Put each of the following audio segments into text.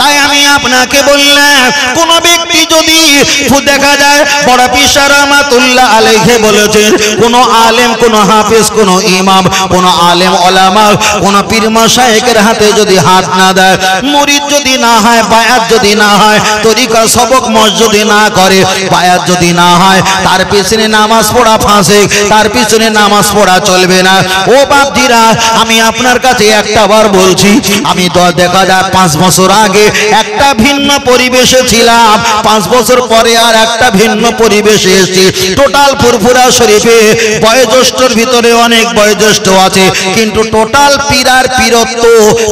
তাই আমি আপনাকে বললাম, কোন ব্যক্তি যদি দেখা যায় বড় পীর রহমাতুল্লাহ আলাইহি বলেছেন, কোন আলেম, কোন হাফেজ, কোন ইমাম, কোন আলেম ওলামা, কোন পীর মাশায়েখের হাতে যদি হাত না দেয়, মুরিদ যদি না হয়, বায়াত যদি না হয়, তরিকা সবক মস যদি না করে, বায়াত যদি না হয়, তার পিছনে নামাজ পড়া ফাঁসে, তার পিছনে নামাজ পড়া চলবে না। ও বাপজিরা, আমি আপনার কাছে একটা বার বলছি, আমি তো দেখা যায় 5 বছর আগে একটা ভিন্ন পরিবেশে ছিলাম, 5 বছর পরে আর একটা ভিন্ন পরিবেশে এসেছি। টোটাল ফুরফুরা শরীফে বয়োজ্যেষ্ঠর ভিতরে অনেক বয়োজ্যেষ্ঠ আছে, কিন্তু টোটাল পীরার পীরত্ব,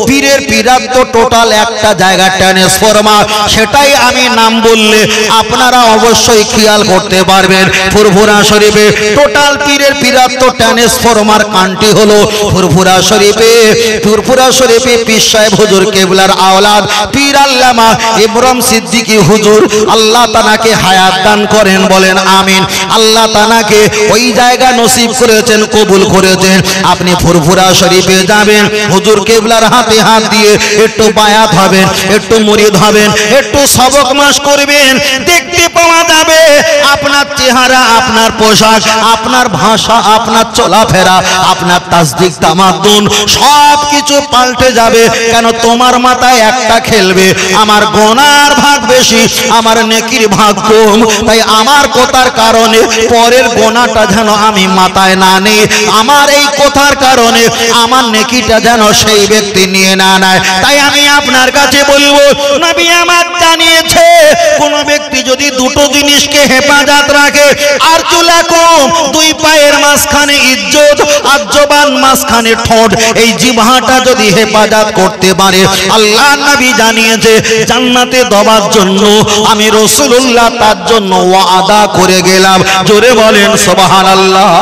পীরের পীরাত্ব টোটাল একটা জায়গা ট্রান্সফরমার। সেটাই আমি নাম বললে আপনারা অবশ্যই খেয়াল করতে পারবেন। ফুরফুরা শরীফে টোটাল পীরের পীরাত্ব ট্রান্সফরমার কান্টি হলো ফুরফুরা শরীফে। ফুরফুরা শরীফে পীর সাহেব হুজুর কেবলার আওলাদ পীর আল্লামা ইব্রাহিম সিদ্দিকী হুজুর, আল্লাহ তাআলাকে হায়াত দান করেন, বলেন আমিন। আল্লাহ তাআলাকে ওই জায়গা নসিব করেছেন, কবুল করেছেন। আপনি ফুরফুরা শরীফে যাবেন, হুজুর কেবলার হাতে হাত দিয়ে একটু বায়াত হবেন, একটু মুরিদ হবেন, একটু সবক মাস করবেন, দেখতে পাওয়া যাবে আপনার চেহারা, আপনার পোশাক, আপনার ভাষা, আপনার চলাফেরা, আপনার তাসদিক তামাদ্দুন সব কিছু পাল্টে যাবে। কেন? তোমার মাথায় একটা খেলবে, আমার গুনার ভাগ বেশি, আমার নেকির ভাগ কম, তাই আমার কথার কারণে পরের গোনাটা যেন আমি মাথায় না নেই, আমার এই কথার কারণে আমার নেকিটা যেন সেই ব্যক্তি নিয়ে না নেয়। তাই আমি আপনার কাছে বলবো, নবী আমার জানিয়েছে, কোন ব্যক্তি যদি দুটো জিনিসকে হেফাজত রাখে, আর চুলাকুম, দুই পায়ের মাঝখানে ইজ্জত, আর জবান মাঝখানে ঠোঁট, এই জিহ্বাটা যদি হেফাজত করতে পারে, আল্লাহ নবী জানিয়েছে জান্নাতে দেওয়ার জন্য আমি রাসূলুল্লাহ তার জন্য ওয়াদা করে গেলাম। জোরে বলেন সুবহানাল্লাহ।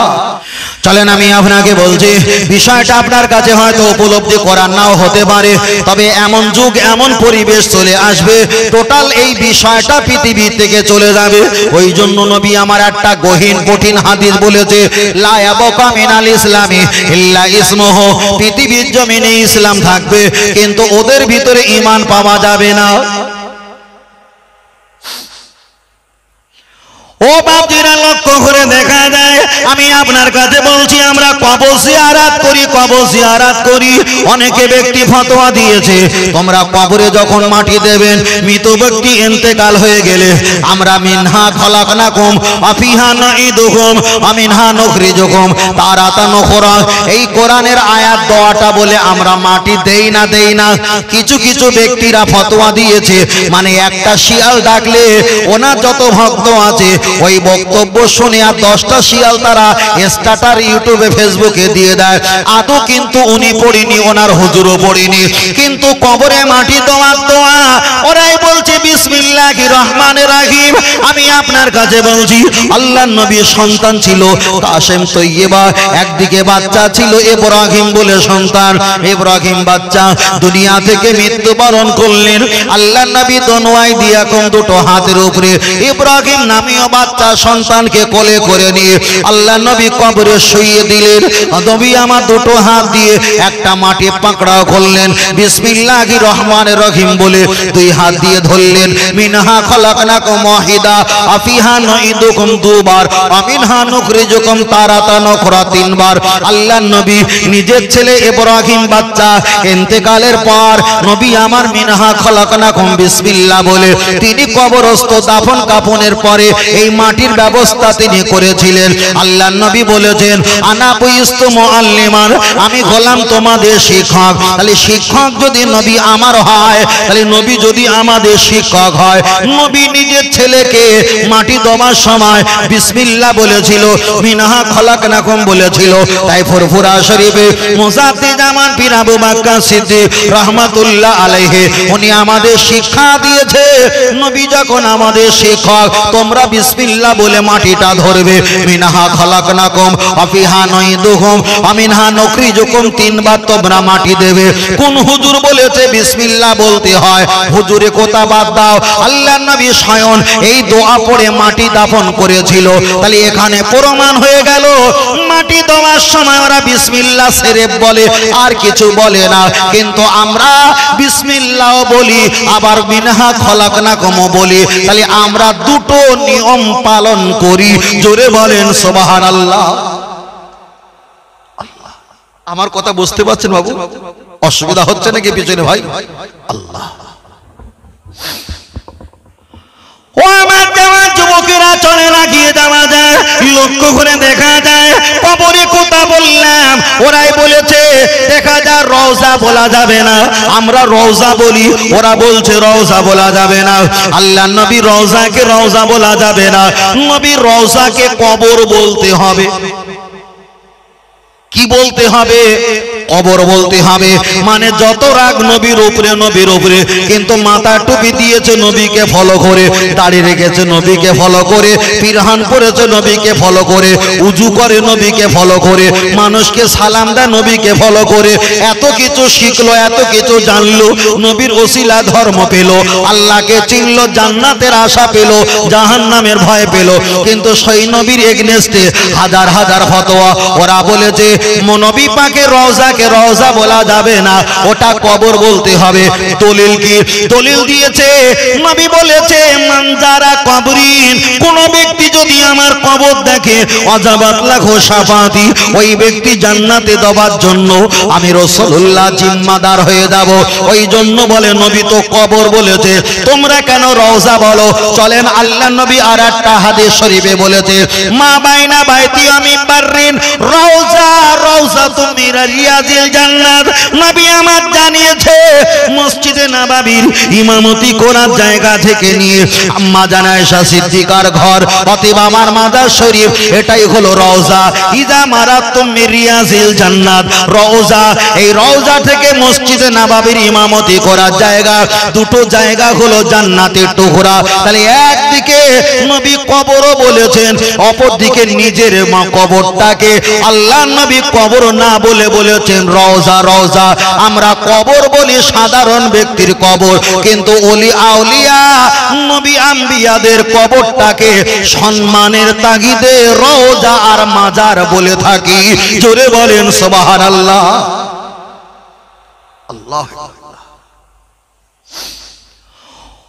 চলেন আমি আপনাকে বলছি, বিষয়টা আপনার কাছে হয়তো উপলব্ধি করার নাও হতে পারে, তবে এমন যুগ, এমন পরিবেশ চলে আসবে, টোটাল এই বিষয়টা পৃথিবী থেকে চলে যাবে। ওই জন্য নবী আমার একটা গহীন কঠিন হাদিস বলেছে, লা ইয়াবকা মিনাল ইসলামি ইল্লা ইসমুহু, পৃথিবীর জমিনে ইসলাম থাকবে কিন্তু ওদের ভিতরে ঈমান পাওয়া যাবে না। ও বাপজিরা, লক্ষ্য করে দেখা যায়, আমি আপনার কাছে বলছি, আমরা কবর জিয়ারত করি, কবর জিয়ারত করি। অনেকে ব্যক্তি ফতোয়া দিয়েছে, তোমরা কবরে যখন মাটি দেবেন, মৃত ব্যক্তি ইন্তেকাল হয়ে গেলে আমরা মিনহা খলাকনাকুম ওয়া ফিহা নুঈদুকুম ওয়া মিনহা নুখরিজুকুম তারাতান উখরা, এই কোরআনের আয়াত দোয়াটা বলে আমরা মাটি দেই না। কিছু কিছু ব্যক্তিরা ফতোয়া দিয়েছে, মানে একটা শিয়াল ডাকলে ওনার যত ভক্ত আছে ওই বক্তব্য শুনে আর 10টা শিয়াল তারা স্ট্যাটাস ইউটিউবে ফেসবুকে দিয়ে দেয়। আদৌ কিন্তু উনি পড়িনি, ওনার হুজুরও পড়িনি, কিন্তু কবরে মাটি দেওয়ার দোয়া ওরাই বলছে বিসমিল্লাহির রহমানির রহিম। আমি আপনার কাছে বলছি, আল্লাহর নবীর সন্তান ছিল কাসেম তৈয়বা, একদিকে বাচ্চা ছিল ইব্রাহিম বলে সন্তান। ইব্রাহিম বাচ্চা দুনিয়া থেকে মৃত্যুবরণ করলেন। আল্লাহর নবী দোনোয়াই দিয়া কোন দুটো হাতের উপরে ইব্রাহিম নামীয় বাচ্চা সন্তানকে কোলে করে নিয়ে আল্লাহর নবী কবরে শুইয়ে দিলেন। নবী আমার দুটো হাত দিয়ে একটা মাটি পাকড়াও করলেন, বিসমিল্লাহির রহমানির রহিম বলে দুই হাত দিয়ে ধরলেন। মিনহা খলাকনাকুম ওয়াহিদা ওয়া ফিহা নুঈদুকুম দুবার ওয়া মিনহা নুখরিজুকুম তারাতান উখরা, 3 বার। আল্লাহর নবী নিজের ছেলে ইব্রাহিম বাচ্চা ইন্তেকালের পর নবী আমার মিনহা খলাকনাকুম বিসমিল্লাহ বলে তিনি কবরস্থ দাফন কাফনের পরে এই মাটির ব্যবস্থা তিনি করেছিলেন। আল্লাহর নবী বলেছেন, আনা বুইস্তু মুআল্লিমান, আমি হলাম তোমাদের শিক্ষক। তাহলে শিক্ষক যদি নবী আমার হয়, তাহলে নবী যদি আমাদের শিক্ষক হয়, নবী নিজের ছেলেকে মাটি দেওয়ার সময় বিসমিল্লাহ বলেছিল, মিনহা খলাকনাকুম বলেছিল। তাই ফুরফুরা শরীফে মুজাদ্দিদ জামান পীর আবু বকর সিদ্দিক রহমাতুল্লাহ আলাইহি উনি আমাদের শিক্ষা দিয়েছে, নবী যখন আমাদের শিক্ষক, তোমরা বিসমিল্লাহ বলে মাটিটা ধরবে। মিনহা খলাকনাকুম ওয়া ফিহা নুঈদুকুম ওয়া মিনহা নুখরিজুকুম, তিনবার তোমরা মাটি দেবে। কোন হুজুর বলেছে বিসমিল্লাহ বলতে হয়? হুজুরে কথা বাদ দাও, আল্লাহর নবী স্বয়ং এই দোয়া পড়ে মাটি দাফন করেছিল। তাহলে এখানে প্রমাণ হয়ে গেল মাটি দেওয়ার সময় ওরা বিসমিল্লাহ শরীফ বলে, আর কিছু বলে না। কিন্তু আমরা বিসমিল্লাহ বলি, আবার মিনহা খলাকনাকুম বলি। তাহলে আমরা দুটো নিয়ম পালন করি। জোরে বলেন সুবহানাল্লাহ। আমার কথা বুঝতে পারছেন বাবু? অসুবিধা হচ্ছে নাকি পিছনে ভাই? আল্লাহ, ও আমার জওয়ান যুবকেরা, চলে না গিয়ে যাওয়া যায়, লক্ষ্য করে দেখা যায় কবরে কথা বললাম, ওরাই বলেছে দেখা যায় রওজা বলা যাবে না, আমরা রওজা বলি, ওরা বলছে রওজা বলা যাবে না। আল্লাহর নবী রওজাকে রওজা বলা যাবে না, নবী রওজাকে কবর বলতে হবে। কি বলতে হবে? কবর বলতে হবে। মানে যত রাগ নবীর উপরে, নবীর উপরে, কিন্তু মাথা টুপি দিয়েছে নবীকে ফলো করে, দাড়ি রেখেছে নবীকে ফলো করে, পিরহান পরেছে নবীকে ফলো করে, উজু করে নবীকে ফলো করে, মানুষকে সালাম দেয় নবীকে ফলো করে, এত কিছু শিখলো, এত কিছু জানলো, নবীর ওসিলা ধর্ম পেল, আল্লাহকে চিনলো, জান্নাতের আশা পেল, জাহান্নামের ভয় পেল। কিন্তু সেই নবীর এগনেস্টে হাজার হাজার ফতোয়া। ওরা বলেছে নবী পাকের রওজাকে রওজা বলা যাবে না, ওটা কবর বলতে হবে। দলিল কি? দলিল দিয়েছে, নবী বলেছে মানজারা কবরিন, কোন ব্যক্তি যদি আমার কবর দেখে ওয়াজাবাত লাহু শাফাতি, ওই ব্যক্তি জান্নাতে যাওয়ার জন্য আমি রাসূলুল্লাহ জিম্মাদার হয়ে যাব। ওই জন্য বলে নবী তো কবর বলেছে, তোমরা কেন রওজা বলো? চলেন আল্লাহর নবী আর একটা হাদিস শরীফে বলেছে মা বাইনা বাইতি ওয়া মিম্বারিন রওজা রাউযাতুম মিন রিয়াজিল জান্নাত। নবী আমার জানিয়েছে মসজিদে নববীর ইমামতি করার জায়গা থেকে নিয়ে আম্মা জান আয়েশা সিদ্দিকার ঘর, অতএব আমার মাজার শরীফ এটাই হলো রওজা। ইজা মারাতুম মিন রিয়াজিল জান্নাত, রওজা, এই রওজা থেকে মসজিদে নববীর ইমামতি করার জায়গা, দুটো জায়গা হলো জান্নাতের টুকরা। তাহলে একদিকে নবী কবরও বলেছেন, অপরদিকে নিজের মা কবরটাকে আল্লাহর নবী কবর না বলে বলেছেন রওজা। রওজা আমরা কবর বলি সাধারণ ব্যক্তির কবর, কিন্তু ওলি আউলিয়া নবী আম্বিয়াদের কবরটাকে সম্মানের তাগিদে রওজা আর মাজার বলে থাকি। জোরে বলেন সুবহানাল্লাহ। আল্লাহ,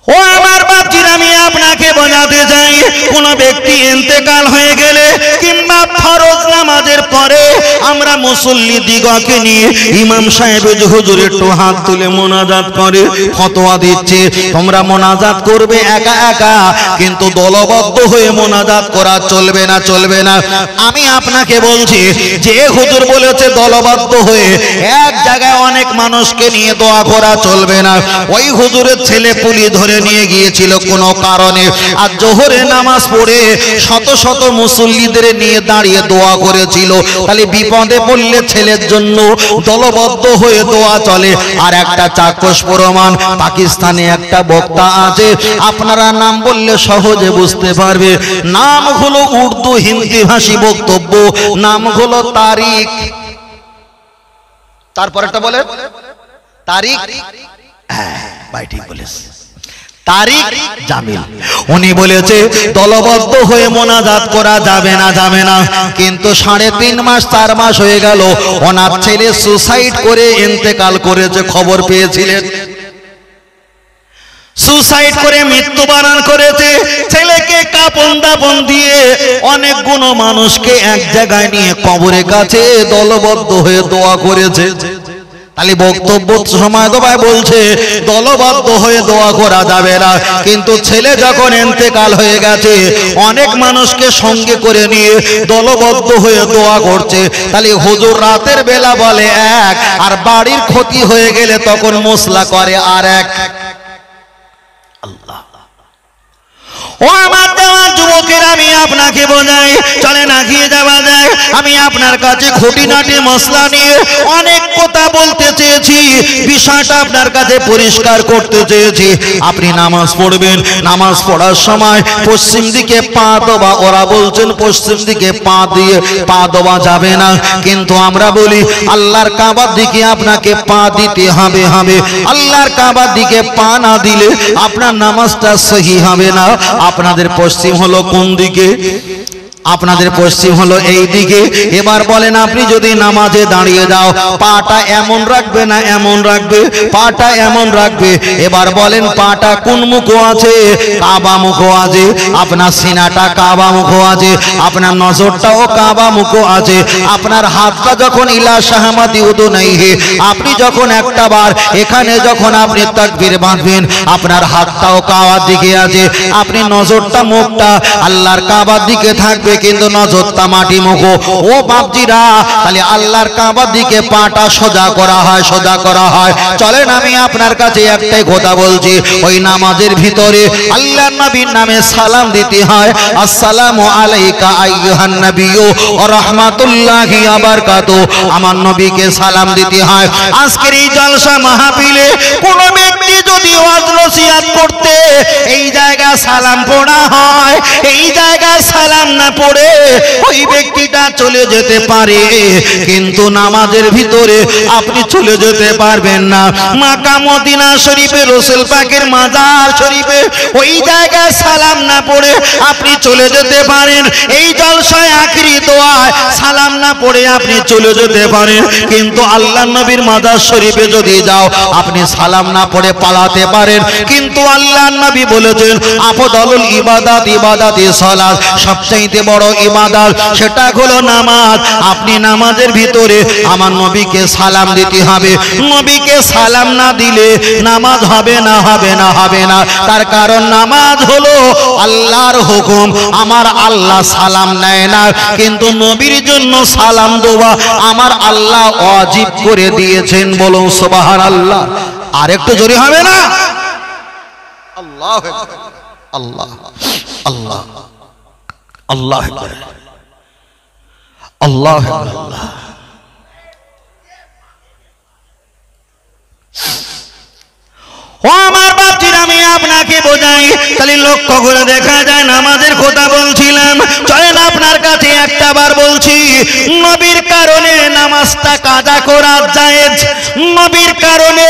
ও আমার বাপজিরা, আমি আপনাকে বোঝাতে চাই, কোন ব্যক্তি ইন্তেকাল হয়ে গেলে কিংবা ফরজ নামাজের পরে আমরা মুসল্লি দিগকে নিয়ে ইমাম সাহেব হুজুর একটু হাত তুলে মোনাজাত করে ফতোয়া দিচ্ছে, তোমরা মোনাজাত করবে একা একা, কিন্তু দলবদ্ধ হয়ে মোনাজাত করা চলবে না, চলবে না। আমি আপনাকে বলছি যে হুজুর বলেছে দলবদ্ধ হয়ে এক জায়গায় অনেক মানুষকে নিয়ে দোয়া করা চলবে না। ওই হুজুরের ছেলে পুলি ধরে নিয়ে গিয়েছিল কোনো কারণে, আর জোহরে নামাজ পড়ে শত শত মুসল্লিদের নিয়ে দাঁড়িয়ে দোয়া করেছিল। তাহলে বিপদে পড়লে ছেলের জন্য দলবদ্ধ হয়ে দোয়া চলে। আর একটা চাক্ষুষ প্রমাণ, পাকিস্তানে একটা বক্তা আছে, আপনারা নাম বললে সহজে বুঝতে পারবে, নাম হলো উর্দু হিন্দি ভাষী বক্তব্য, নাম হলো তারিক। তারপরেরটা বলে তারিক, ভাই ঠিক বলেছে, তারিক জামিল। উনি বলেছে দলবদ্ধ হয়ে মোনাজাত করা যাবে না, যাবে না। কিন্তু 3.5 মাস 4 মাস হয়ে গেল, ওনার ছেলে সুসাইড করে ইন্তেকাল করেছে, খবর পেয়েছিলেন। সুসাইড করে মৃত্যুবরণ করেছে। ছেলেকে কাপন দাপন দিয়ে অনেকগুলো মানুষকে এক জায়গায় নিয়ে কবরের কাছে দলবদ্ধ হয়ে দোয়া করেছে। তাহলে বক্তব্য সময় তো ভাই বলছে দলবদ্ধ হয়ে দোয়া করা যাবে না, কিন্তু ছেলে যখন ইন্তেকাল হয়ে গেছে অনেক মানুষকে সঙ্গে করে নিয়ে দলবদ্ধ হয়ে দোয়া করছে। তাহলে হুজুর রাতের বেলা বলে এক, আর বাড়ির ক্ষতি হয়ে গেলে তখন মসলা করে আর এক। আল্লাহ, ও আমার দেওয়ার যুবকের, আমি আপনাকে বোঝাই, চলে না গিয়ে যাওয়া যায়। আমি আপনার কাছে খুঁটিনাটি মশলা নিয়ে অনেক কথা বলতে চেয়েছি, বিষয়টা আপনার কাছে পরিষ্কার করতে চেয়েছি। আপনি নামাজ পড়বেন, নামাজ পড়ার সময় পশ্চিম দিকে পা দেওয়া, ওরা বলছেন পশ্চিম দিকে পা দেওয়া যাবে না, কিন্তু আমরা বলি আল্লাহর কাবার দিকে আপনাকে পা দিতে হবে। আল্লাহর কাবার দিকে পা না দিলে আপনার নামাজটা সহি হবে না। আপনাদের পশ্চিম হলো কোন দিকে? আপনাদের পশ্চিম হলো এই দিকে। এবার বলেন, আপনি যদি নামাজে দাঁড়িয়ে যাও, পাটা এমন রাখবে না এমন রাখবে? পাটা এমন রাখবে। এবার বলেন, পাটা কোন মুখ আছে? কাবা মুখ আছে। আপনার সিনাটা কাবা মুখ আছে, আপনার নজরটাও কাবা মুখ আছে। আপনার হাতটা যখন ইলা শাহমাতি উদুনাইহি, আপনি যখন একটা বার এখানে যখন আপনি তাকবীর বাঁধবেন, আপনার হাতটাও কাবার দিকে আছে, আপনি নজরটা মুখটা আল্লাহর কাবার দিকে থাকবে, কিন্তু নজরটা মাটি মুখ। ও বাপজিরা, তাহলে আল্লাহর কাবার দিকে পাটা সোজা করা হয়, সোজা করা হয়। চলেন আমি আপনার কাছে একটাই কথা বলছি, ওই নামাজের ভিতরে আল্লাহর নবীর নামে সালাম দিতে হয়। আসসালামু আলাইকা আইয়ুহান নাবিয়্যু ওয়া রাহমাতুল্লাহি ওয়া বারাকাতুহু। আমার নবীকে সালাম দিতে হয়। আজকের এই জলসা মাহফিলে কোন ব্যক্তি যদি ওয়াজ নসিহত করতে এই জায়গায় সালাম পড়া হয়, এই জায়গায় সালাম না পড়ে ওই ব্যক্তিটা চলে যেতে পারে, কিন্তু নামাজের ভিতরে আপনি চলে যেতে পারবেন না। মক্কা মদিনা শরীফে রাসূল পাকের মাজার শরীফে ওই জায়গায় সালাম না পড়ে আপনি চলে যেতে পারেন। এই জলসায় আখেরি দোয়ায় সালাম না পড়ে আপনি চলে যেতে পারেন, কিন্তু আল্লাহর নবীর মাজার শরীফে যদি যাও আপনি সালাম না পড়ে পালাতে পারেন। কিন্তু আল্লাহর নবী বলেছেন, আফদালুল ইবাদাত ইবাদাতি সালাত, সবচেয়ে বড় ইবাদত সেটা হলো নামাজ। আপনি নামাজের ভিতরে আমার নবীকে সালাম দিতে হবে। নবীকে সালাম না দিলে নামাজ হবে না, হবে না, হবে না। তার কারণ নামাজ হলো আল্লাহর হুকুম, আমার আল্লাহ সালাম নেয় না, কিন্তু নবীর জন্য সালাম দেওয়া আমার আল্লাহ ওয়াজিব করে দিয়েছেন। বলুন সুবহানাল্লাহ। আর একটু জোরে হবে না? আল্লাহু আকবার, আল্লাহ আল্লাহ আল্লাহ আল্লাহ আল্লাহ। ও আমার বাপজিরা, আমি আপনাকে বোঝাই, তাহলে লক্ষ্য করে দেখা যায় নামাজের কথা বলছিলাম। চলেন আপনার কাছে একটা বার বলছি, নবীর কারণে নামাজটা কাজা করা জায়েজ, নবীর কারণে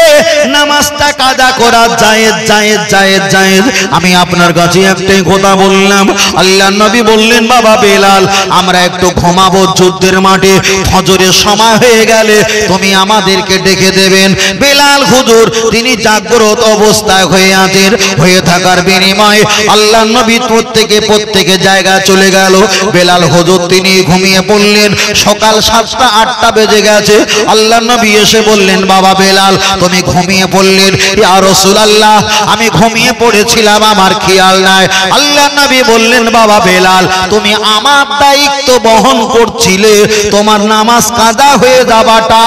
নামাজটা কাজা করা জায়েজ, জায়েজ, জায়েজ, জায়েজ। আমি আপনার কাছে একটাই কথা বললাম। আল্লাহর নবী বললেন, বাবা বেলাল, আমরা একটু ঘুমাবো যুদ্ধের মাঠে, ফজরের সময় হয়ে গেলে তুমি আমাদেরকে ডেকে দেবেন। বেলাল হুজুর তিনি জাগ্রত অবস্থায় হয়ে আছেন, হয়ে থাকার বিনিময়ে আল্লাহর নবী প্রত্যেকে জায়গা চলে গেল। বেলাল হুজুর তিনি ঘুমিয়ে পড়লেন। সকাল 7টা 8টা বেজে গেছে। আল্লাহর নবী এসে বললেন, বাবা বেলাল তুমি ঘুমিয়ে পড়লেন। ইয়া রাসূলুল্লাহ, আমি ঘুমিয়ে পড়েছিলাম, আমার খেয়াল নাই। আল্লাহর নবী বললেন, বাবা বেলাল তুমি আমার দায়িত্ব বহন করছিলে, তোমার নামাজ কাজা হয়ে যাওয়াটা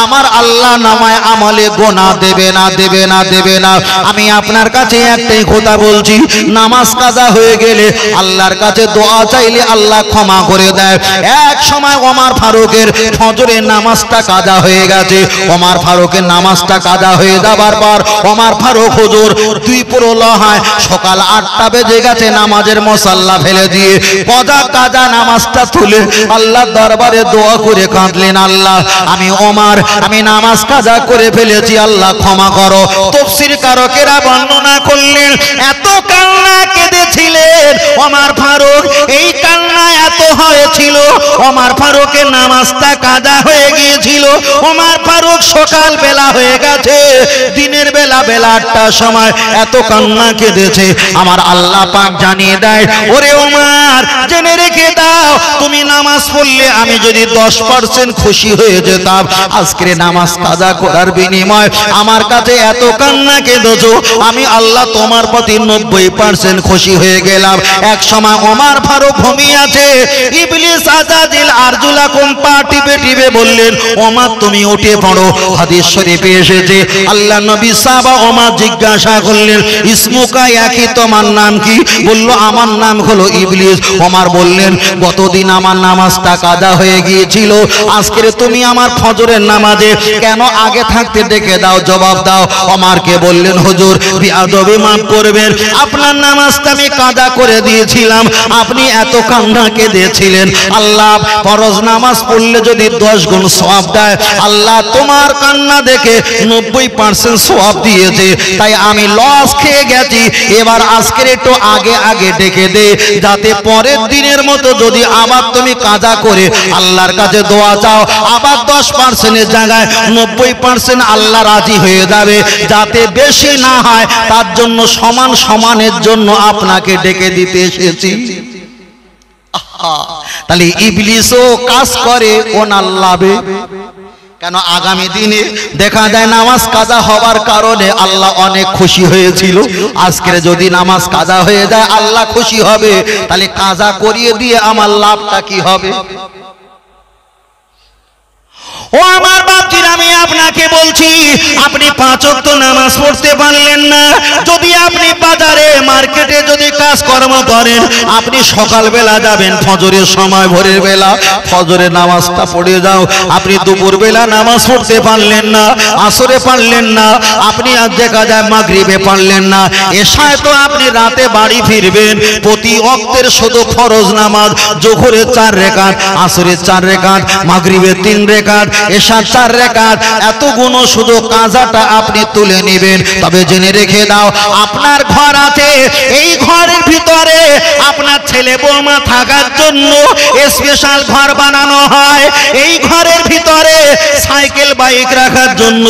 আমার আল্লাহ নামায় আমলে গোনা দেবে না, দেবে না, দেবে না। আমি আপনার কাছে একটাই কথা বলছি, নামাজ কাজা হয়ে গেলে আল্লাহর কাছে দোয়া চাইলে আল্লাহ ক্ষমা করে দেয়। এক সময় ওমর ফারুকের ফজরের নামাজটা কাজা হয়ে গেছে। ওমর ফারুকের নামাজটা কাজা হয়ে যাবার পর ওমর ফারুক হুজুর দুই প্রলহায় সকাল 8টা বেজে গেছে, নামাজের মুসাল্লা ফেলে দিয়ে কজা কাজা নামাজটা তুলে আল্লাহর দরবারে দোয়া করে কাঁদলেন, আল্লাহ আমি ওমর আমি নামাজ কাজা করে ফেলেছি, আল্লাহ ক্ষমা করো। তাফসীর কারকেরা বর্ণনা করলেন, এত কান্না কেঁদেছিলেন ওমর ফারুক, এই কান্না এত হয়েছিল ওমর ফারুকের নামাজটা কাজা হয়ে গিয়েছিল। ওমর ফারুক সকাল বেলা হয়ে গেছে, দিনের বেলা 8টার সময় এত কান্না কেঁদেছে। আমার আল্লাহ পাক জানিয়ে দেয়, ওরে ওমর জেনে রেখে দাও, তুমি নামাজ পড়লে আমি যদি 10% খুশি হয়ে যেতাম, আজকে নামাজ কাজা করার বিনিময় আমার কাছে এত কান্না কেঁদেছো, আমি আল্লাহ তোমার প্রতি 90% খুশি হয়ে গেলাম। এক সময় ওমর ফারুক ঘুমিয়ে আছে, ইবলিস আজাজিল আরজুলাকুম পা টিপে টিপে বললেন ওমর তুমি উঠে পড়ো। হাদিস শরীফে এসেছে আল্লাহ নবী সাহাবা ওমর জিজ্ঞাসা করলেন ইসমুকা কি তোমার নাম কি? বলল আমার নাম হলো ইবলিস। ওমর বললেন গতদিন আমার নামাজটা কাজা হয়ে গিয়েছিল, আজকে তুমি আমার ফজরের নামাজে কেন আগে থাকতে ডেকে দাও, জবাব দাও। ওমরকে বললেন হুজুর বিআদবি মাফ করবেন, আপনার নামাজটা আমি কাজা করে দিয়েছিলাম, আপনি এত কান্না কেঁদেছিলেন। আল্লাহ ফরজ নামাজ পড়লে যদি 10 গুণ সওয়াব দেয়, আল্লাহ তোমার কান্না দেখে 90% সওয়াব দিয়েছে, তাই আমি লস খেয়ে গেছি। এবার আজকের একটু আগে আগে ডেকে দে, যাতে পরের দিনের মতো যদি আবার তুমি কাজা করে আল্লাহর কাছে দোয়া চাও, আবার 10%-এর জায়গায় 90% আল্লাহ রাজি হয়ে যাবে। যাতে বেশি না হয় তার জন্য সমান সমানের জন্য আপনাকে ডেকে দিতে এসেছি। তাহলে ইবলিসও কাজ করে ওনার লাভে। কেন আগামী দিনে দেখা যায় নামাজ কাজা হওয়ার কারণে আল্লাহ অনেক খুশি হয়েছিল, আজকের যদি নামাজ কাজা হয়ে যায় আল্লাহ খুশি হবে, তাহলে কাজা করিয়ে দিয়ে আমার লাভটা কি হবে? ও আমার বাপজির, আমি আপনাকে বলছি আপনি 5 ওয়াক্ত নামাজ পড়তে পারলেন না, যদি আপনি বাজারে মার্কেটে যদি কাজকর্ম করেন, আপনি সকালবেলা যাবেন ফজরের সময়, ভোরের বেলা ফজরের নামাজটা পড়ে যাও, আপনি দুপুরবেলা নামাজ পড়তে পারলেন না, আসরে পারলেন না, আপনি আজ দেখা যায় মাগরিবে পারলেন না, এশায় তো আপনি রাতে বাড়ি ফিরবেন। প্রতি ওয়াক্তের শুধু ফরজ নামাজ যোহরের 4 রাকাত, আসরের 4 রাকাত, মাগরিবের 3 রাকাত, এশার 4 রাকাত, এত গুণ শুধু কাজাটা আপনি তুলে নেবেন। তবে জেনে রেখে দাও আপনার ঘর আছে, এই ঘরের ভিতরে আপনার ছেলে বৌমা থাকার জন্য স্পেশাল ঘর বানানো হয়, এই ঘরের ভিতরে সাইকেল বাইক রাখার জন্য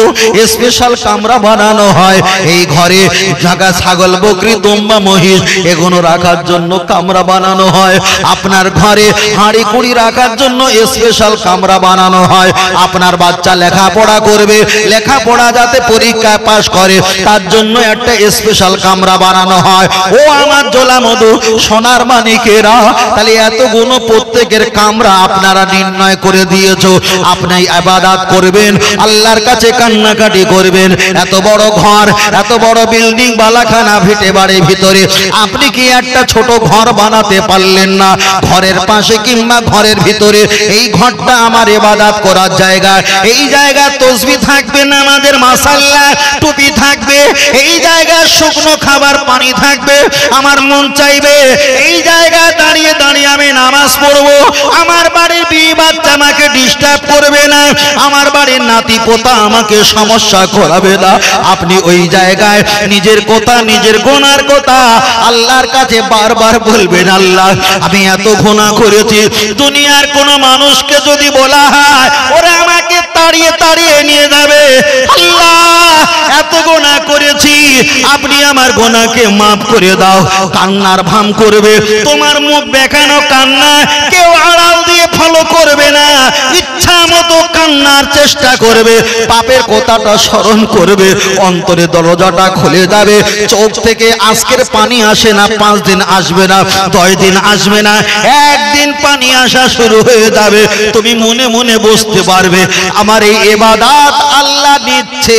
স্পেশাল কামরা বানানো হয়, এই ঘরে জায়গা ছাগল বকরি দুম্বা মহিষ এগুলো রাখার জন্য কামরা বানানো হয়, আপনার ঘরে হাঁড়ি কুড়ি রাখার জন্য স্পেশাল কামরা বানানো হয়। আপনার বাচ্চা লেখাপড়া করবে, লেখাপড়া যাতে পরীক্ষায় পাশ করে তার জন্য একটা স্পেশাল কামরা বানানো হয়। ও আমার জোলা মধু সোনার মানিকেরা, তাহলে এত গুণ প্রত্যেকের কামরা আপনারা নির্ণয় করে দিয়েছো। আপনি ইবাদত করবেন, আল্লাহর কাছে কান্নাকাটি করবেন, এত বড় ঘর, এত বড় বিল্ডিং বালাখানা ভিটে বাড়ির ভিতরে আপনি কি একটা ছোট ঘর বানাতে পারলেন না? ঘরের পাশে কিংবা ঘরের ভিতরে এই ঘরটা আমার ইবাদত করার জায়গা, এই জায়গায় তাসবিহ থাকবে, নামাজের মাসাল্লাহ টুপি থাকবে, এই জায়গায় শুকনো খাবার পানি থাকবে, আমার মন চাইবে এই জায়গায় দাঁড়িয়ে দাঁড়িয়ে আমি নামাজ পড়বো, আমার বাড়ির বিয়ে বাচ্চা আমাকে ডিস্টার্ব করবে না, আমার বাড়ির নাতি পোতা আমাকে সমস্যা করাবে না। আপনি ওই জায়গায় নিজের কথা, নিজের গুনার কথা আল্লাহর কাছে বারবার বলবেন, আল্লাহ আমি এত গুনাহ করেছি, দুনিয়ার কোন মানুষকে যদি বলা হয় ওরা আমাকে তাড়িয়ে তাড়িয়ে নিয়ে যাবে, আল্লাহ এত গুনাহ করেছি, আপনি আমার গুনাহকে মাফ করে দাও। কান্নার ভাম করবে, তোমার মুখ দেখানো কান্না কেউ আড়াল দিয়ে ফলো করবে না, ইচ্ছা মতো কান্নার চেষ্টা করবে, পাপের কথাটা স্মরণ করবে, অন্তরে দরজাটা খুলে যাবে, চোখ থেকে আজকের পানি আসে না, 5 দিন আসবে না, 10 দিন আসবে না, একদিন পানি আসা শুরু হয়ে যাবে। তুমি মনে মনে বুঝতে পারবে আমার এই ইবাদত আল্লাহ নিচ্ছে,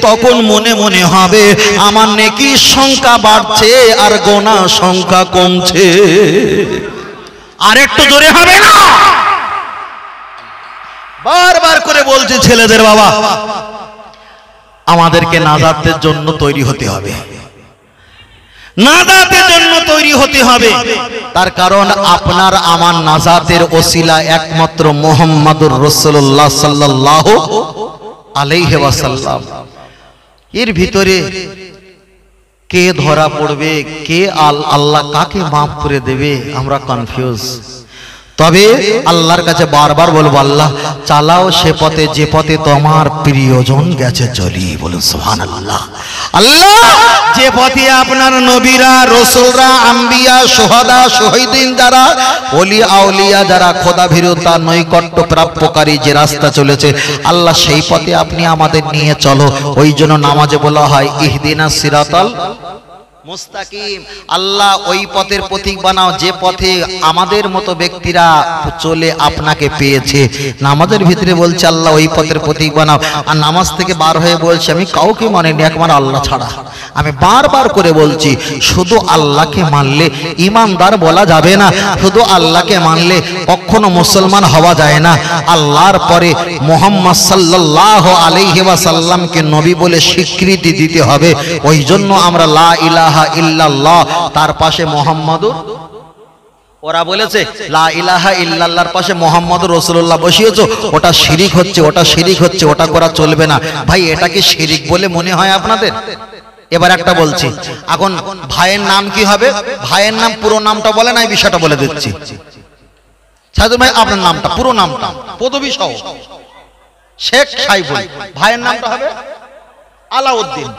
তখন মনে মনে হবে আমার নেকির সংখ্যা বাড়ছে আর গুনাহ সংখ্যা কমছে। আর একটু জোরে হবে না? বারবার করে বলছে ছেলেদের বাবা আমাদেরকে নাজাতের জন্য তৈরি হতে হবে, নাজাতের জন্য তৈরি হতে হবে। তার কারণ আপনার আমার নাজাতের ওসিলা একমাত্র মুহাম্মাদুর রাসূলুল্লাহ সাল্লাল্লাহু আলাইহি ওয়াসাল্লাম। এর ভিতরে কে ধরা পড়বে, কে আল্লাহ কাকে মাফ করে দেবে, আমরা কনফিউজ। তবে আল্লাহর কাছে বারবার বলবো, আল্লাহ চালাও সে পথে যে পথে তোমার প্রিয়জন গেছে চলি। বলুন সুবহানাল্লাহ। আল্লাহ যে পথে আপনার নবীরা, রাসূলরা, আম্বিয়া, শুহাদা, শহীদিন যারা ওলি আউলিয়া যারা খোদা ভীরুতা নৈকট্য প্রাপ্যকারী যে রাস্তা চলেছে, আল্লাহ সেই পথে আপনি আমাদের নিয়ে চলো। ওই জন্য নামাজে বলা হয় ইহদিনাস সিরাতাল মুস্তাকিম। আল্লাহ ওই পথের পথিক বানাও যে পথে আমাদের মতো ব্যক্তিরা চলে আপনাকে পেয়েছে। নামাজের ভিতরে বলছে আল্লাহ ওই পথের পথিক বানাও, আর নামাজ থেকে বার হয়ে বলছে আমি কাউকে মানিনি একমাত্র আল্লাহ ছাড়া। আমি বারবার করে বলছি শুধু আল্লাহকে মানলে ইমানদার বলা যাবে না, শুধু আল্লাহকে মানলে কখনো মুসলমান হওয়া যায় না। আল্লাহর পরে মুহাম্মদ সাল্লাল্লাহু আলাইহি ওয়াসাল্লামকে নবী বলে স্বীকৃতি দিতে হবে। ওই জন্য আমরা লা ইলাহা ইল্লাল্লাহ, তার পাশে মুহাম্মাদুর, ওরা বলেছে লা ইলাহা ইল্লাল্লাহর পাশে মুহাম্মাদুর রাসূলুল্লাহ বসিয়েছো, ওটা শিরিক হচ্ছে, ওটা শিরিক হচ্ছে, ওটা করা চলবে না। ভাই এটা কি শিরিক বলে মনে হয় আপনাদের? এবার একটা বলছি, এখন ভাইয়ের নাম কি হবে? ভাইয়ের নাম পুরো নামটা বলে না, এই বিষয়টা বলে দিচ্ছি। সাইদুল ভাই আপনার নামটা, পুরো নামটা পদবী সহ। শেখ সাইফুল, ভাইয়ের নামটা হবে আলাউদ্দিন।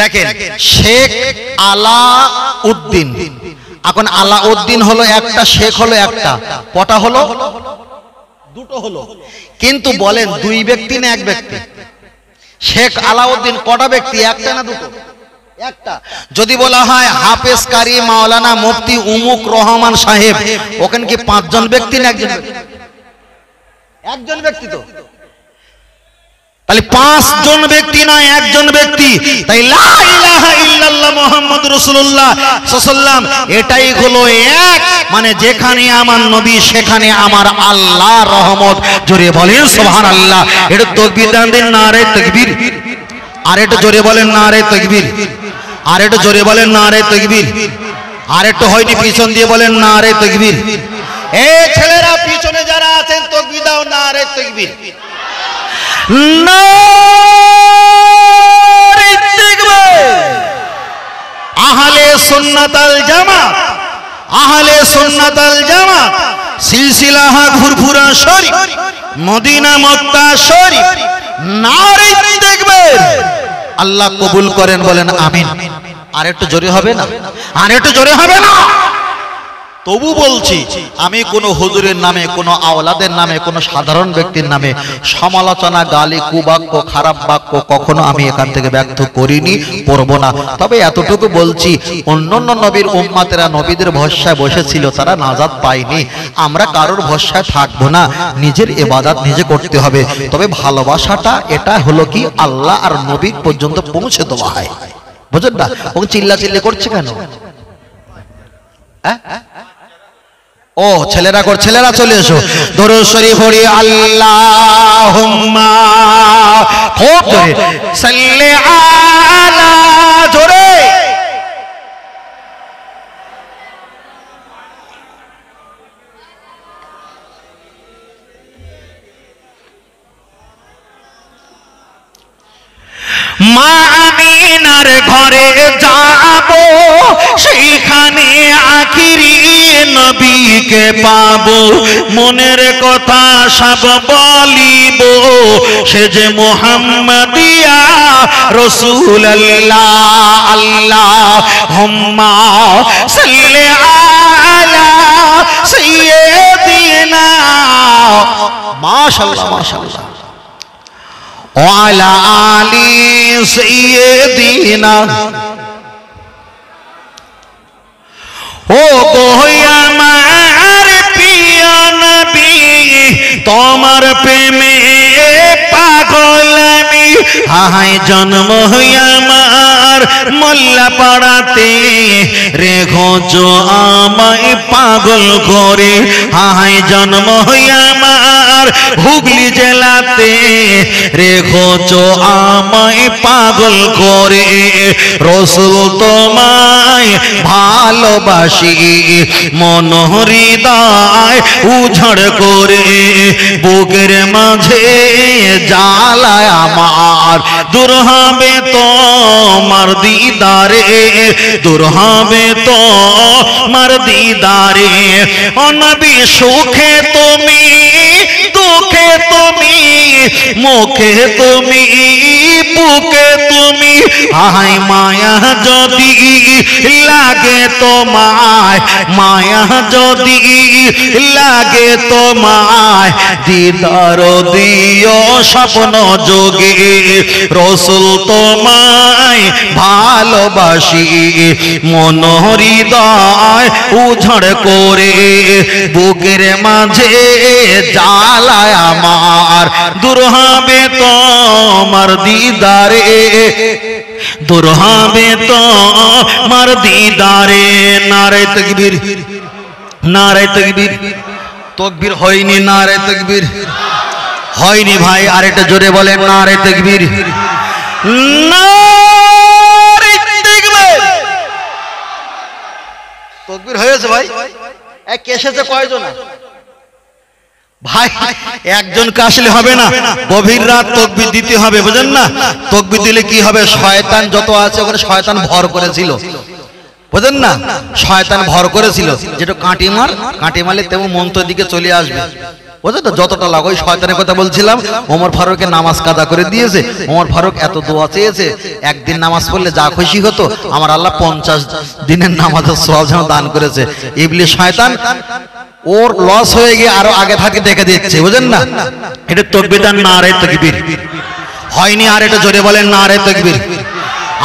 দেখেন শেখ আলাউদ্দিন, এখন আলাউদ্দিন হলো একটা, শেখ হলো একটা, কটা হলো? দুটো হলো। কিন্তু বলেন দুই ব্যক্তি না এক ব্যক্তি? শেখ আলাউদ্দিন কটা ব্যক্তি, একটা না দুটো? একটা। যদি বলা হয় হাফেজ কারি মাওলানা মুফতি উমুক রহমান সাহেব, ওখানে কি পাঁচজন ব্যক্তি না একজন ব্যক্তি? একজন ব্যক্তি তো, তাহলে পাঁচজন ব্যক্তি না একজন ব্যক্তি। তাই লা ইলাহা ইল্লাল্লাহ মুহাম্মাদুর রাসূলুল্লাহ সাল্লাল্লাহু আলাইহি ওয়াসাল্লাম এটাই হলো এক, মানে যেখানে আমার নবী সেখানে আমার আল্লাহ রহমত। জোরে বলেন সুবহানাল্লাহ। এটা তাকবীর দেন, নারে তাকবীর। আর একটু জোরে বলেন নারে তাকবীর। আর একটু জোরে বলেন নারে তাকবীর। আর একটু হয়নি পিছন দিয়ে বলেন নারে তাকবীর। এই ছেলেরা পিছনে যারা আছেন তাকবীর দাও, নারে তাকবীর। নারে তাকবীর। আহলে সুন্নাত আল জামাত, আহলে সুন্নাত আল জামাত সিলসিলাহ ফুরফুরা শরীফ মদিনা মক্কা শরীফ, নারে তাকবীর। আল্লাহ কবুল করেন, বলেন আমিন। আর একটু জোরে হবে না? আর একটু জোরে হবে না? তবু বলছি আমি কোনো হুজুরের নামে, কোনো আওলাদের নামে, কোনো সাধারণ ব্যক্তির নামে সমালোচনা, গালি, কুবাক্য, খারাপ বাক্য কখনো আমি এখান থেকে ব্যক্ত করিনি, করব না। তবে এতটুকু বলছি অন্যান্য নবীর উম্মতেরা নবীদের ভরসায় বসেছিল, তারা নাজাত পায়নি। আমরা কারোর ভরসায় থাকবো না, নিজের ইবাদত নিজে করতে হবে। তবে ভালোবাসাটা এটা হলো কি আল্লাহ আর নবীর পর্যন্ত পৌঁছে দেওয়া হয়। বুঝলেন না? ও চিল্লা চিল্লি করছে কেন? ও ছেলেরা কর, ছেলেরা চলে এসো। দরুদ শরীফ পড়ি আল্লাহুম্মা খুব জোরে সাল্লি আলা, জোরে মা আমিনার ঘরে যাব, সেইখানে আখিরি নবীকে পাবো। মনের কথা সব বলিব, সে যে মুহাম্মাদিয়া রাসূলুল্লাহ। আল্লাহুম্মা সাল্লি আলা সাইয়্যিদিনা, মাশাআল্লাহ মাশাআল্লাহ, ওয়ালা আলি সাইয়্যিদিনা। ও গো আমার প্রিয় নবী, তোমার প্রেমে পাগল আমি। হায় জন্ম আমার মোল্লা পাড়াতে, রেখো আমায় পাগল করে। হায় জন্ম আমার হুগলি জেলাতে, রেখো আমায় পাগল করে। রাসূল তোমায় ভালোবাসি, মন হৃদয় উঝড় করে। বুকের মাঝে জ্বালায় আমার, দূর হবে তোমার দিদারে, দূর হবে তোমার দিদারে। ও নবী সুখে তুমি, দুঃখে তুমি, মুখে তুমি, বুকে তুমি হায় মায়া যদি লাগে তোমায়, মায়া যদি লাগে তোমায়, দিদার দিও স্বপ্ন যোগে রসুল তোমায় ভালোবাসি, মন হৃদয় উঝড় করে বুকের মাঝে জ্বালায় আমার, দূর হবে তোমার দিদারে, দূর হবে তোমার দিদারে। নারে তাকবীর, নারে তাকবীর। তাকবীর হয়নি, নারে তাকবীর হয়নি ভাই, আরেকটা জোরে বলেন নারে তাকবীর, নারে তাকবীর। তাকবীর হয়েছে ভাই? এক এসেছে কয়জন ভাই? একজন কাশলে হবে না, গভীর রাত তাকবীর দিতে হবে, বুঝেন না? তাকবীর দিলে কি হবে? শয়তান যত আছে ওখানে শয়তান ভর করেছিল, বুঝেন না? শয়তান ভর করেছিল, যেটা কাঁটি মার, কাঁটি মারলে তেমন মন্ত্রের দিকে চলে আসবে, বুঝলেন? যতটা লাগো ওই শয়তানের কথা বলছিলাম। ওমর ফারুকের নামাজ কাদা করে দিয়েছে। ওমর ফারুক এত দোয়া চেয়েছে, একদিন নামাজ পড়লে যা খুশি হতো, আমার আল্লাহ 50 দিনের নামাজের সওয়াব যেন দান করেছে। ইবলিস শয়তান ওর লস হয়ে গিয়ে আরো আগে থাকে দেখে দিচ্ছে, বুঝেন না? এটা তাকবীর, নারে তাকবীর হয়নি। আর এটা জোরে বলেন নারে তাকবীর,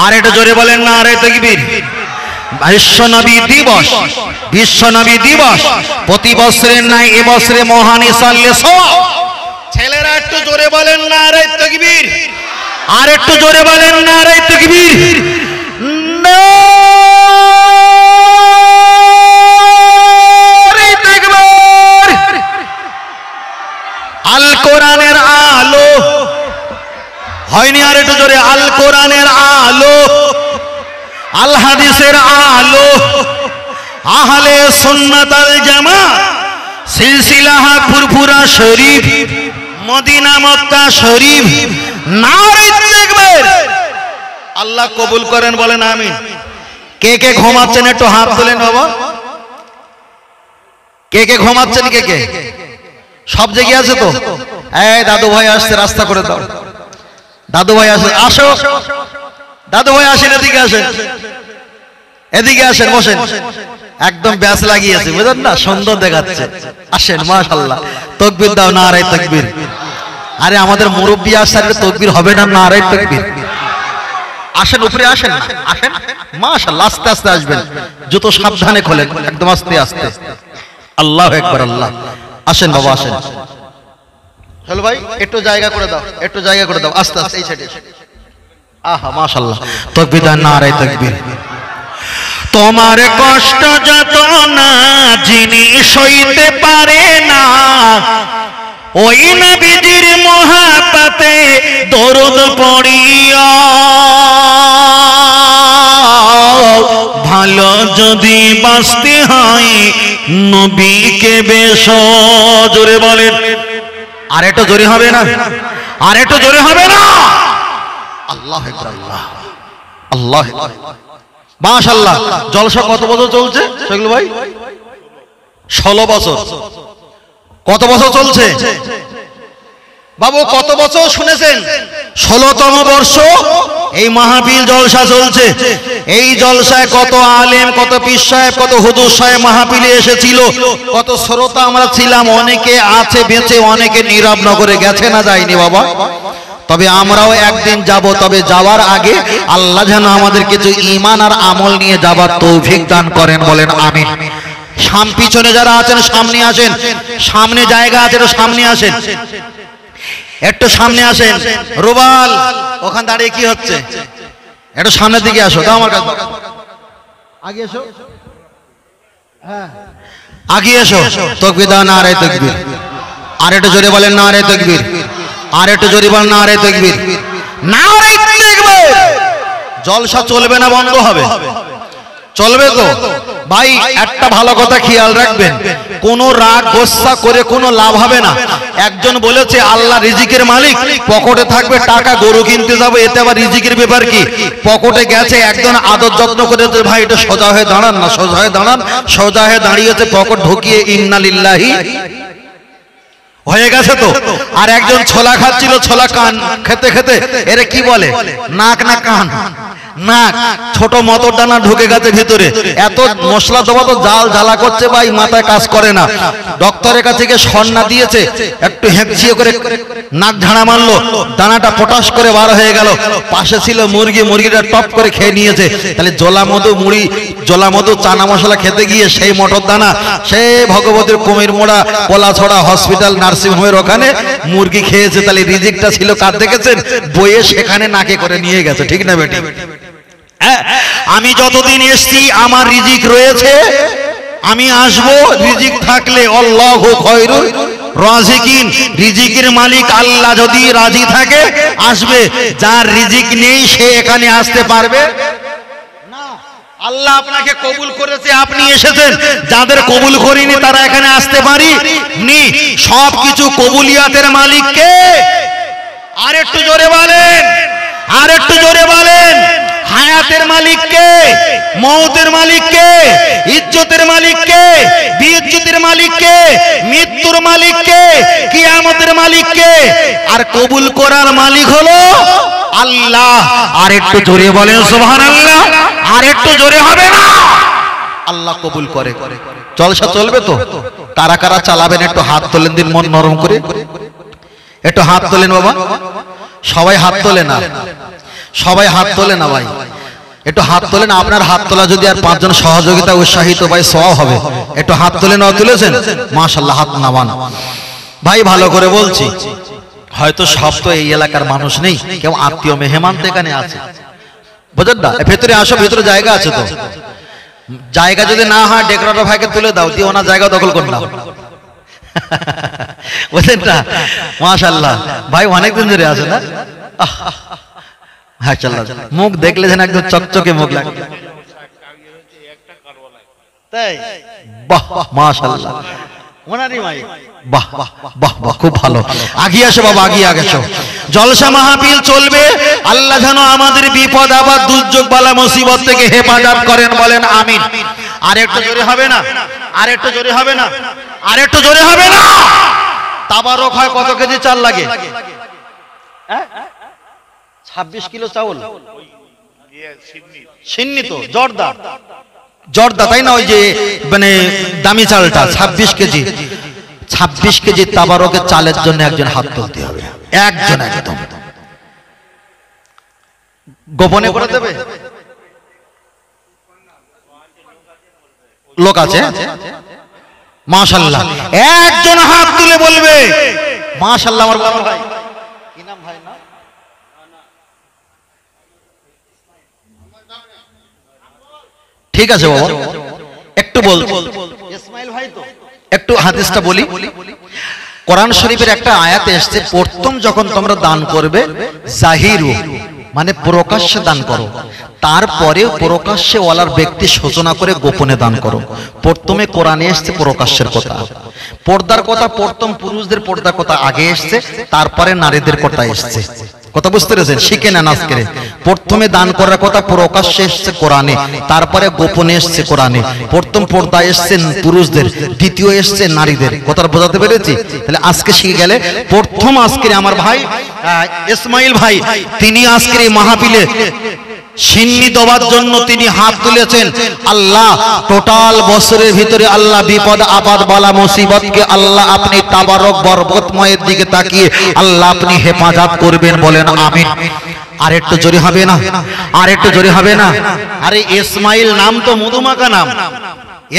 আর এটা জোরে বলেন নারে তাকবীর। বিশ্বনবী দিবস, বিশ্বনবী দিবস প্রতি বছরের নাই এবছরে মহান ইসাল্লে সওয়াব। ছেলেরা একটু জোরে বলেন নারে তাকবীর, আর একটু জোরে বলেন নারে তাকবীর, নারে তাকবীর। আল কোরআনের আলো হয়নি, আর একটু জোরে, আল কোরআনের আলো, আল হাদিসের আলো, আহলে সুন্নাত আল জামাত সিলসিলাহ ফুরফুরা শরীফ, মদিনা মক্কা শরীফ। নারে তাকবীর। আল্লাহ কবুল করেন, বলেন আমিন। কে কে ঘুমাচ্ছেন একটু হাত তোলেন বাবা। কে কে ঘুমাচ্ছেন? কে কে? সব জেগে আছে তো? এই দাদু ভাই আসছে, রাস্তা করে দাও। দাদু ভাই আসে, আসো দাদু ভাই আসেন, এদিকে আসেন, এদিকে আসেন, বসেন। একদম ব্যাস লাগিয়েছে, বুঝলেন না? সুন্দর দেখাচ্ছে। আসেন, মাশাআল্লাহ। তাকবীর দাও, নারে তাকবীর। আরে আমাদের মুরব্বি আসছে, তাকবীর হবে না? নারে তাকবীর। আসেন, উপরে আসেন, আসেন, মাশাআল্লাহ। আস্তে আস্তে আসবেন, জুতো সাবধানে খোলেন, একদম আস্তে আস্তে। আল্লাহু আকবার, আল্লাহ। আসেন বাবা, আসেন। চলো ভাই, একটু জায়গা করে দাও, একটু জায়গা করে দাও, আস্তে আস্তে এই সাইডে। আহা মাশাআল্লাহ, তাকবীর দাও, নারে তাকবীর। তোমার কষ্ট যাতনা যিনি সইতে পারে না, ওই নবীজির মহাপাতে দরুদ পড়িয়া, ভালো যদি বাঁচতে হয় নবীকে বেশ। জোরে বলেন, আর একটু জোরে হবে না? আর একটু জোরে হবে না? আল্লাহু আকবার, আল্লাহ, আল্লাহ, মাশাআল্লাহ। জলসা কত বছর চলছে সেগুলো ভাই? 16 বছর। কত বছর চলছে বাবু? কত বছর শুনেছেন? 16তম বর্ষ এই মাহফিল জলসা চলছে। এই জলসায় কত আলেম, কত পীর সাহেব, কত হুজুর সাহেব মাহফিলে এসেছিল, কত শ্রোতা আমরা ছিলাম। অনেকে আছে বেঁচে, অনেকে নীরব নগরে গেছে, না যায়নি বাবা? তবে আমরাও একদিন যাব। তবে যাওয়ার আগে আল্লাহ যেন আমাদের কিছু ঈমান আর আমল নিয়ে যাবার তৌফিক দান করেন, বলেন আমিন। পিছনে যারা আছেন সামনে আসেন, সামনে জায়গা আছে, সামনে আসেন, একটু সামনে আসেন। রুবাল, ওখান দাঁড়িয়ে কি হচ্ছে? একটু সামনের দিকে আসো, দাও আমার কাছে, আগে এসো, হ্যাঁ আগে এসো। তাকবীর দাও, নারে তাকবীর। আর একটু জোরে বলেন নারে তাকবীর, আর একটু জোরে বলেন নারে তাকবীর, নারে তাকবীর। জলসা চলবে না বন্ধ হবে? চলবে তো ভাই। একটা ভালো কথা খেয়াল রাখবেন, কোন রাগ গোসা করে কোনো লাভ হবে না। একজন বলেছে আল্লাহ রিজিকের মালিক, পকেটে থাকবে টাকা, গরু কিনতে যাবে, এতে আবার রিজিকের ব্যাপার কি? পকেটে গেছে, একজন আদর যত্ন করেছে, ভাই এটা সোজা হয়ে দাঁড়ান না, সোজা হয়ে দাঁড়ান। সোজা হয়ে দাঁড়িয়েছে, পকেট ঢুকিয়ে ইন্না লিল্লাহি হয়ে গেছে তো। আর একজন ছোলা খাচ্ছিল, ছোলা কান খেতে খেতে এরে কি বলে, নাক না কান, নাক, ছোট মটর দানা ঢুকে গেছে ভিতরে, এত মশলা দেওয়া তো জাল জ্বালা করছে ভাই, মাথায় কাজ করে না। ডক্টরের কাছে গিয়ে সন্না দিয়েছে, একটু হেঁচিয়ে করে নাক ঝাড়া মারলো, দানাটা পটাশ করে বার হয়ে গেল। পাশে ছিল মুরগি, মুরগিটা টপ করে খেয়ে নিয়েছে। তাহলে জলা মধু মুড়ি, জলা মধু চানা মশলা খেতে গিয়ে সেই মটর দানা সেই ভগবতীর কুমির মোড়া পলাছড়া হসপিটাল নার্সিংহোমের ওখানে মুরগি খেয়েছে। তাহলে রিজিকটা ছিল কার দেখেছেন, বইয়ে সেখানে নাকে করে নিয়ে গেছে, ঠিক না বেটি? আমি যতদিন এসছি আমার রিজিক রয়েছে, আমি আসবো, রিজিক থাকলে আল্লাহু খায়রুর রাজিকিন, রিজিকের মালিক আল্লাহ যদি রাজি থাকে আসবে, যার রিজিক নেই সে এখানে আসতে পারবে না। আল্লাহ আপনাকে কবুল করেছে, আপনি এসেছেন, যাদের কবুল করিনি তারা এখানে আসতে পারিনি। সবকিছু কবুলিয়াতের মালিক কে? আর একটু জোরে বলেন, আর একটু জোরে বলেন। হায়াতের মালিক কে? মওতের মালিক কে? ইজ্জতের মালিক কে? বিইজ্জতের মালিক কে? মৃত্যুর মালিক কে? কিয়ামতের মালিক কে? আর কবুল করার মালিক হলো আল্লাহ। আর একটু জোরে বলেন সুবহানাল্লাহ। আর একটু জোরে হবে না? আল্লাহ কবুল করে। জলসা চলবে তো? কারা কারা চালাবেন একটু হাত তোলেন দিন, মন নরম করে একটু হাত তোলেন বাবা। সবাই হাত তোলে না, সবাই হাত তোলে না ভাই, একটু হাত তোলেন। আপনার হাত তোলা যদি আর 5 জন সহযোগিতা উৎসাহিত ভাই সওয়াব হবে। একটু হাত তোলেন। তুলেছেন? মাশাআল্লাহ, হাত নামান ভাই। ভালো করে বলছি, হয়তো সব তো এই এলাকার মানুষ নেই, কেউ আত্মীয় মেহমান তো এখানে আছে, বুঝলেন না? ভেতরে আসো, ভেতরে জায়গা আছে তো। জায়গা যদি না হয় ডেকোরেটর ভাইকে তুলে দাও, দিয়ে ওনার জায়গা দখল করে নাও, বুঝলেন না? মাশাআল্লাহ ভাই, অনেকদিন ধরে আছে না? হ্যাঁ, চল, মুখ দেখলে যেন একদম চকচকে মুখ লাগে, তাই? বাহ মাশাআল্লাহ, ওনারই ভাই, বাহ বাহ বাহ বাহ, খুব ভালো। আগিয়ে আসো বাবা, আগিয়ে আসো। জলসা মাহফিল চলবে। আল্লাহ যেন আমাদের বিপদ আপদ দুর্যোগ বালা মুসিবত থেকে হেফাজত করেন, বলেন আমিন। আর একটু জোরে হবে না? আর একটু জোরে হবে না? আর একটু জোরে হবে না? তাবারক হয় কত কেজি চাল লাগে? 26 কিলো চাউল, সিন্নি তো জর্দা, জর্দা তাই না? ওই যে মানে দামি চালটা 26 কেজি। 26 কেজি তাবারকের চালের জন্য একজন হাত তুলতে হবে, একজন, একদম গোপনে করে দেবে। লোক আছে মাশাআল্লাহ, একজন হাত তুলে বলবে মাশাআল্লাহ। আমার বড় ভাই, কি নাম ভাই? না ঠিক আছে বাবা, একটু বল। ইসমাইল ভাই তো একটু হাদিসটা বলি। কোরআন শরীফের একটা আয়াতে এসেছে, প্রথম যখন তোমরা দান করবে, জাহিরু মানে প্রকাশ্যে দান করো, তারপরে প্রকাশ্যে ওয়ালার ব্যক্তি সূচনা করে গোপনে দান করো। প্রথমে কোরআনে এসেছে প্রকাশ্যের কথা, পর্দার কথা প্রথম পুরুষদের পর্দার কথা আগে এসেছে, তারপরে নারীদের কথা এসেছে। কথা বুঝতে পেরেছেন? শিখে নেন আজকে। প্রথমে দান করার কথা প্রকাশ্যে এসেছে কোরআনে, তারপরে গোপনে এসেছে কোরআনে। প্রথম পর্দা এসেছে পুরুষদের, দ্বিতীয় এসেছে নারীদের। কথাটা বোঝাতে পেরেছি? তাহলে আজকে শিখে গেলে প্রথম আজকে আমার ভাই ইসমাইল ভাই, তিনি আজকের এই মাহফিলে সিন্নি দেওয়ার জন্য তিনি হাত তুলেছেন। আল্লাহ টোটাল বছরের ভিতরে আল্লাহ বিপদ আপদ বালা মুসিবতকে আল্লাহ আপনি তাবারক বরকতময়ের দিকে তাকিয়ে আল্লাহ আপনি হেফাজত করবেন, বলেন আমিন। আর একটু জোরে হবে না? আর একটু জোরে হবে না? আরে ইসমাইল নাম তো মধুমাখা নাম।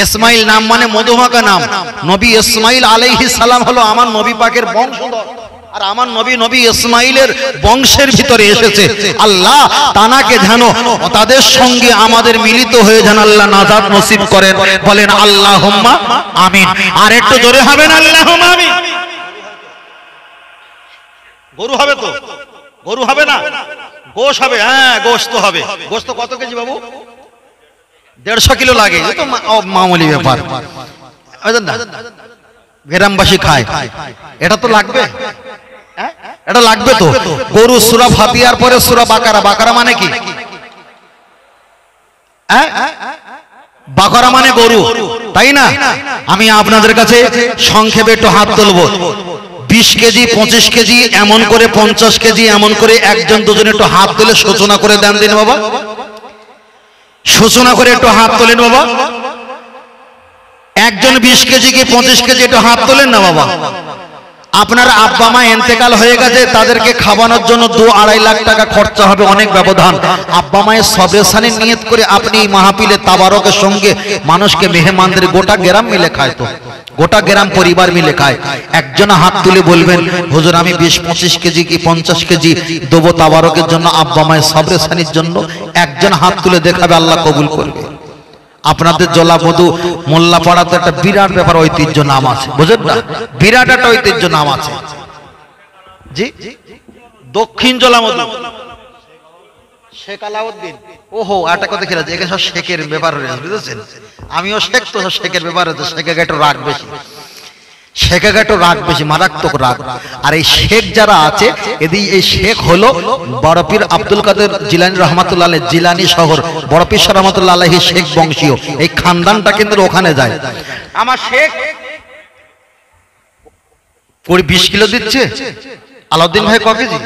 ইসমাইল নাম মানে মধুমাখা নাম। নবী ইসমাইল আলাইহিস সালাম হলো আমার নবী পাকের বংশধর, আর আমার নবী নবী ইসমাইলের বংশের ভিতরে এসেছে। আল্লাহ তানাকে যেন তাদের সঙ্গে আমাদের মিলিত হয়ে যেন আল্লাহ নাজাত নসিব করেন, বলেন আল্লাহুম্মা আমিন। আর একটু জোরে হবে না? আল্লাহুম্মা আমিন। গরু হবে তো? গরু হবে না? গোশ হবে? হ্যাঁ, গোশ তো হবে। গোশ তো কত কেজি বাবু? 150 কিলো লাগে, তো মামুলি ব্যাপার, গ্রামবাসী খায়, এটা তো লাগবে, এটা লাগবে তো। গরু সূরা ফাতিহার পরে সূরা বাকারা। বাকারা মানে কি? বাকারা মানে গরু, তাই না? আমি আপনাদের কাছে সংক্ষেপে একটু হাত তুলবো। 20 কেজি 25 কেজি এমন করে 50 কেজি এমন করে একজন দুজন একটু হাত তুলে সূচনা করে দেন দিন বাবা, সূচনা করে একটু হাত তোলেন বাবা। একজন 20 কেজি কি 25 কেজি একটু হাত তোলেন না বাবা। আপনার আব্বা মা ইন্তেকাল হয়ে গেছে, তাদেরকে খাওয়ানোর জন্য 2-2.5 লাখ টাকা খরচা হবে, অনেক ব্যবধান। আব্বা মায়ের সবরেসানের নিয়ত করে আপনি মাহফিলে তাবারকের সঙ্গে মানুষকে মেহমানদের গোটা গ্রাম মিলে খায়, তো গোটা গ্রাম পরিবার মিলে খায়। একজন হাত তুলে বলবেন হুজুর আমি 20-25 কেজি কি 50 কেজি দেবো তাবারকের জন্য, আব্বা মায়ের সবরেসানির জন্য। একজন হাত তুলে দেখাবে, আল্লাহ কবুল করবে। আপনাদের জলাবধূ মোল্লাপাড়াতে একটা বিরাট ব্যাপার ঐতিহ্য নাম আছে, বুঝলেন না? বিরাট একটা ঐতিহ্য নাম আছে জি, দক্ষিণ জলাবধূ শেখ আলাউদ্দিন। ওহো, একটা কথা খেলা যায়, এখানে সব শেখের ব্যাপার রয়েছে, বুঝেছেন? আমিও শেখ, তো শেখের ব্যাপার হচ্ছে, শেখে একটু রাগ বেশি, শেখে একটু রাগ বেশি, মারাত্মক রাগ। আর এই শেখ যারা আছে এদিকে, এই শেখ হলো বড় পীর আব্দুল কাদের জিলানী রহমাতুল্লাহ আলাইহি, জিলানী শহর বড় পীর রহমাতুল্লাহ আলাইহি শেখ বংশীয়, এই খানদানটা কিন্তু ওখানে যায়। আমার শেখ 20 কিলো দিচ্ছে, আলাউদ্দিন ভাই ক কেজি?